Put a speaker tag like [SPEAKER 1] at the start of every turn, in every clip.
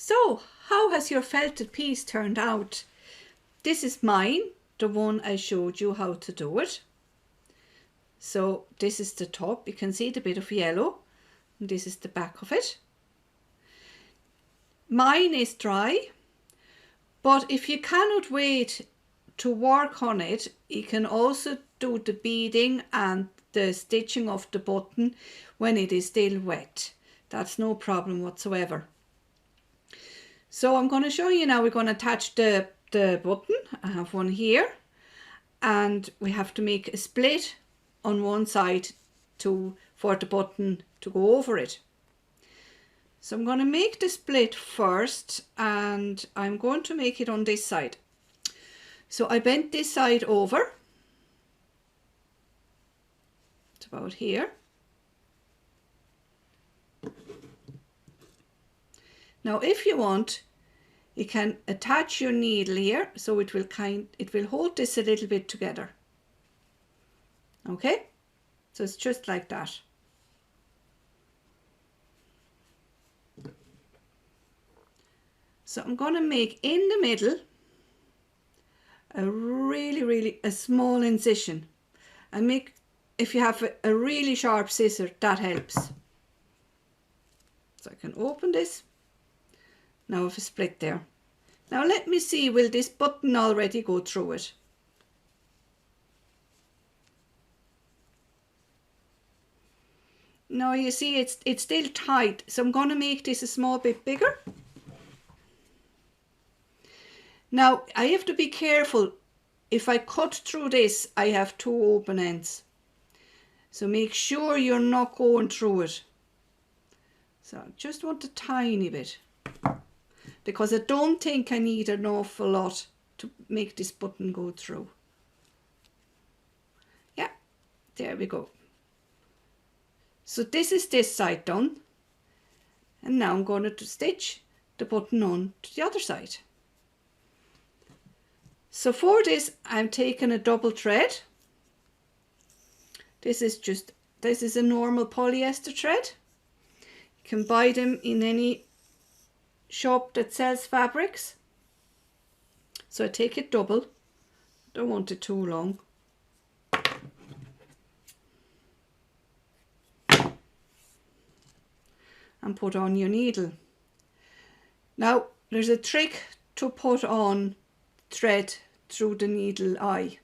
[SPEAKER 1] So, how has your felted piece turned out? This is mine, the one I showed you how to do it. So this is the top, you can see the bit of yellow, and this is the back of it. Mine is dry, but if you cannot wait to work on it, you can also do the beading and the stitching of the button when it is still wet. That's no problem whatsoever. So I'm going to show you now. We're going to attach the button. I have one here, and we have to make a split on one side for the button to go over it. So I'm going to make the split first, and I'm going to make it on this side. So I bent this side over. It's about here. Now if you want, you can attach your needle here, so it will hold this a little bit together. Okay, so it's just like that. So I'm going to make in the middle a really small incision, and if you have a really sharp scissor, that helps. So I can open this. Now I have a split there. Now let me see, will this button already go through it? Now you see it's still tight, so I'm going to make this a small bit bigger. Now I have to be careful. If I cut through this, I have two open ends. So make sure you're not going through it. So I just want a tiny bit, because I don't think I need an awful lot to make this button go through. Yeah, there we go. So this is this side done, and now I'm going to stitch the button on to the other side. So for this, I'm taking a double thread. This is a normal polyester thread. You can buy them in any shop that sells fabrics. So I take it double, don't want it too long. And put on your needle. Now there's a trick to put on thread through the needle eye.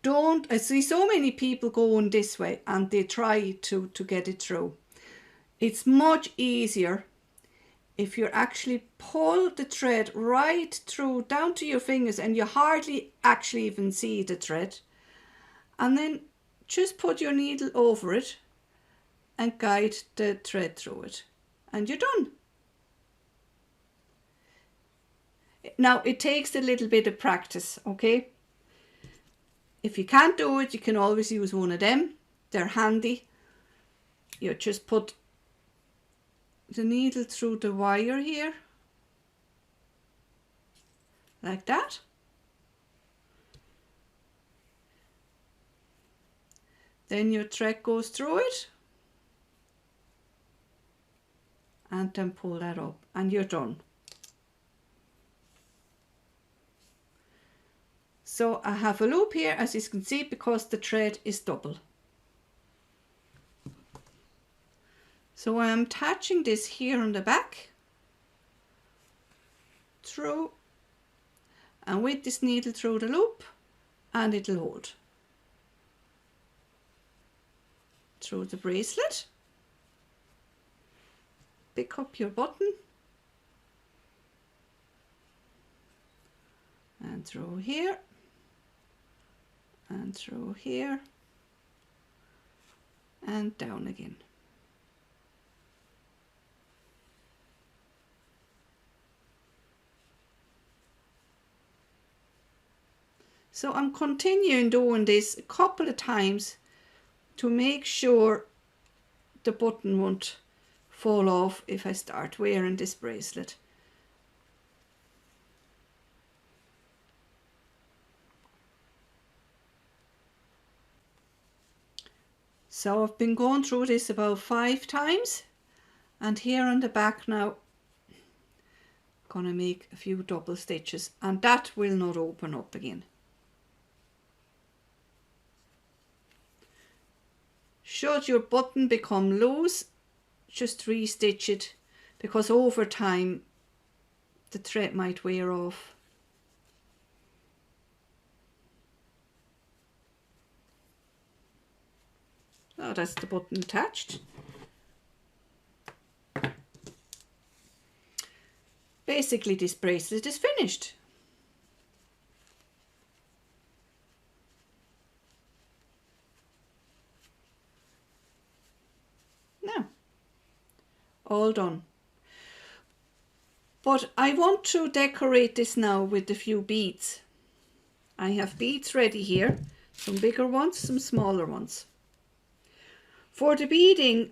[SPEAKER 1] I see so many people going this way and they try to get it through. It's much easier if you actually pull the thread right through down to your fingers and you hardly actually even see the thread, and then just put your needle over it and guide the thread through it, and you're done. Now it takes a little bit of practice, okay? If you can't do it, you can always use one of them. They're handy. You just put the needle through the wire here, like that. Then your thread goes through it, and then pull that up, and you're done. So I have a loop here, as you can see, because the thread is double. So I am attaching this here on the back, through, and with this needle through the loop, and it'll hold. Through the bracelet, pick up your button, and through here, and through here, and down again. So I'm continuing doing this a couple of times to make sure the button won't fall off if I start wearing this bracelet. So I've been going through this about 5 times, and here on the back now going to make a few double stitches, and that will not open up again. Should your button become loose, just re-stitch it, because over time the thread might wear off. Oh, that's the button attached. Basically, this bracelet is finished. Now, all done. But I want to decorate this now with a few beads. I have beads ready here, some bigger ones, some smaller ones. For the beading,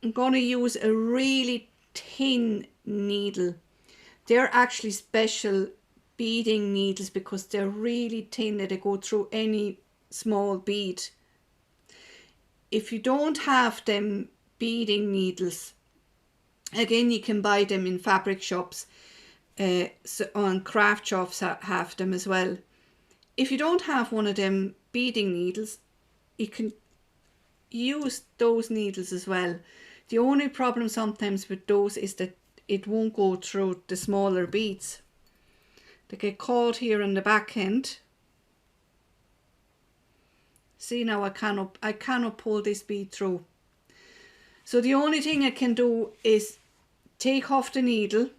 [SPEAKER 1] I'm going to use a really thin needle. They're actually special beading needles because they're really thin that they go through any small bead. If you don't have them beading needles, again, you can buy them in fabric shops, on craft shops have them as well. If you don't have one of them beading needles, you can use those needles as well. The only problem sometimes with those is that it won't go through the smaller beads. They get caught here in the back end. See, now I cannot pull this bead through. So the only thing I can do is take off the needle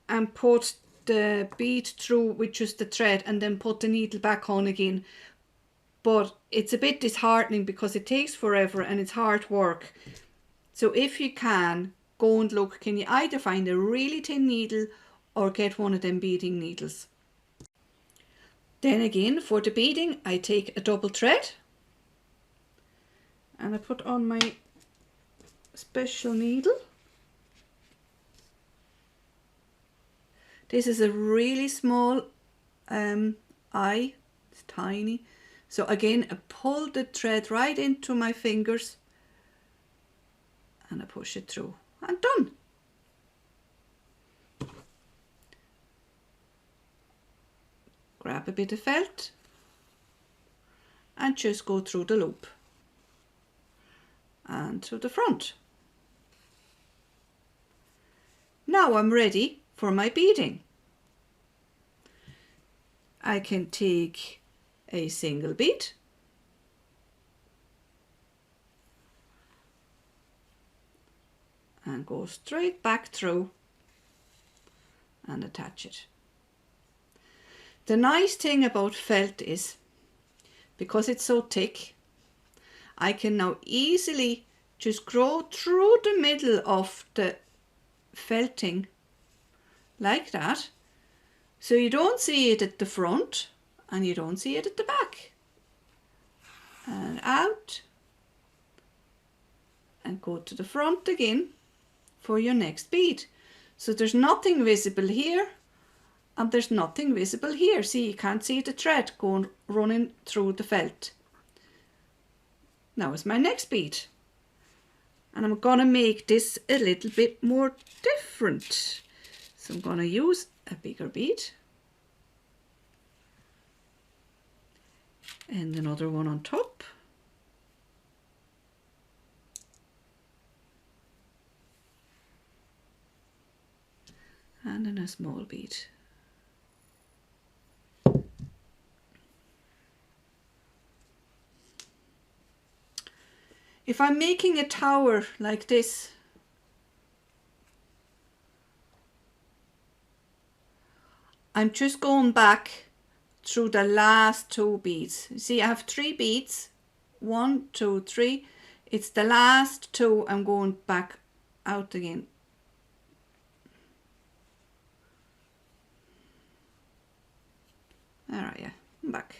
[SPEAKER 1] and put the bead through with just the thread, and then put the needle back on again. But it's a bit disheartening because it takes forever and it's hard work. So if you can, go and look, can you either find a really thin needle or get one of them beading needles. Then again, for the beading, I take a double thread and I put on my special needle. This is a really small eye, it's tiny. So again, I pull the thread right into my fingers and I push it through, and done. Grab a bit of felt and just go through the loop and to the front. Now I'm ready for my beading. I can take a single bead and go straight back through and attach it. The nice thing about felt is, because it's so thick, I can now easily just go through the middle of the felting like that, so you don't see it at the front and you don't see it at the back. And out and go to the front again for your next bead. So there's nothing visible here and there's nothing visible here. See, you can't see the thread going running through the felt. Now is my next bead, and I'm gonna make this a little bit more different. So I'm gonna use a bigger bead and another one on top. And then a small bead. If I'm making a tower like this, I'm just going back through the last two beads. See, I have 3 beads, 1, 2, 3. It's the last 2 I'm going back out again. All right, yeah, I'm back.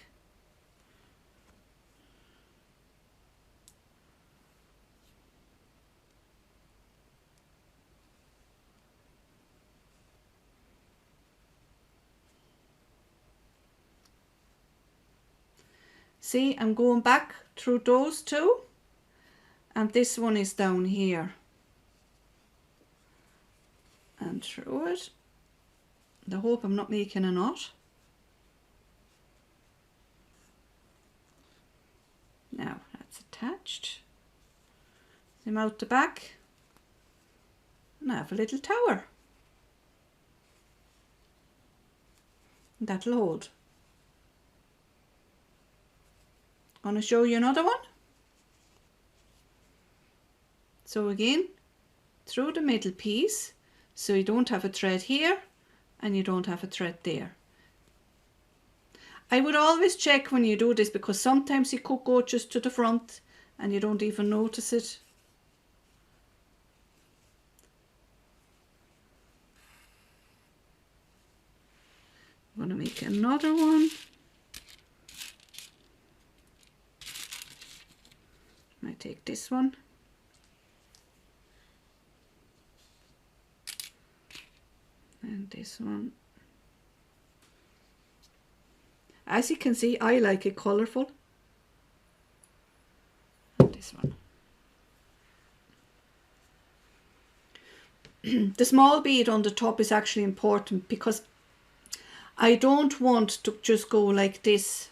[SPEAKER 1] See, I'm going back through those 2, and this one is down here. and through it. I hope I'm not making a knot. Now that's attached. Zoom out the back and I have a little tower. That'll hold. I'm going to show you another one. So again, through the middle piece, so you don't have a thread here and you don't have a thread there. I would always check when you do this, because sometimes you could go just to the front and you don't even notice it. I'm going to make another one. I take this one. And this one. As you can see, I like it colourful. And this one. The small bead on the top is actually important, because I don't want to just go like this,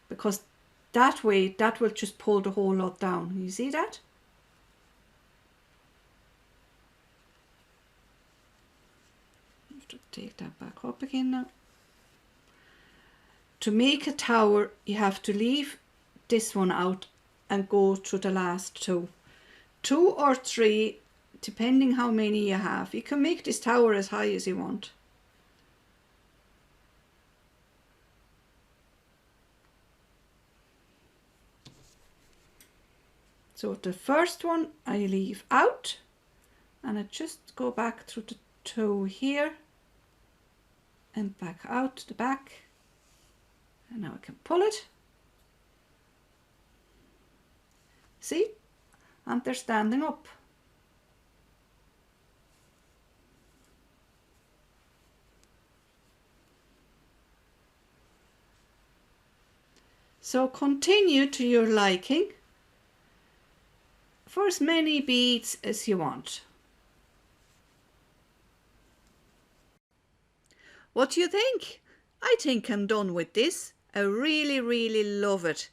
[SPEAKER 1] because that way that will just pull the whole lot down. You see that? I have to take that back up again now. To make a tower, you have to leave this one out and go to the last two. 2 or 3, depending how many you have. You can make this tower as high as you want. So the first one I leave out and I just go back through the toe here and back out the back. And now I can pull it. See? And they're standing up. So continue to your liking for as many beads as you want. What do you think? I think I'm done with this. I really love it.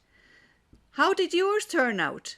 [SPEAKER 1] How did yours turn out?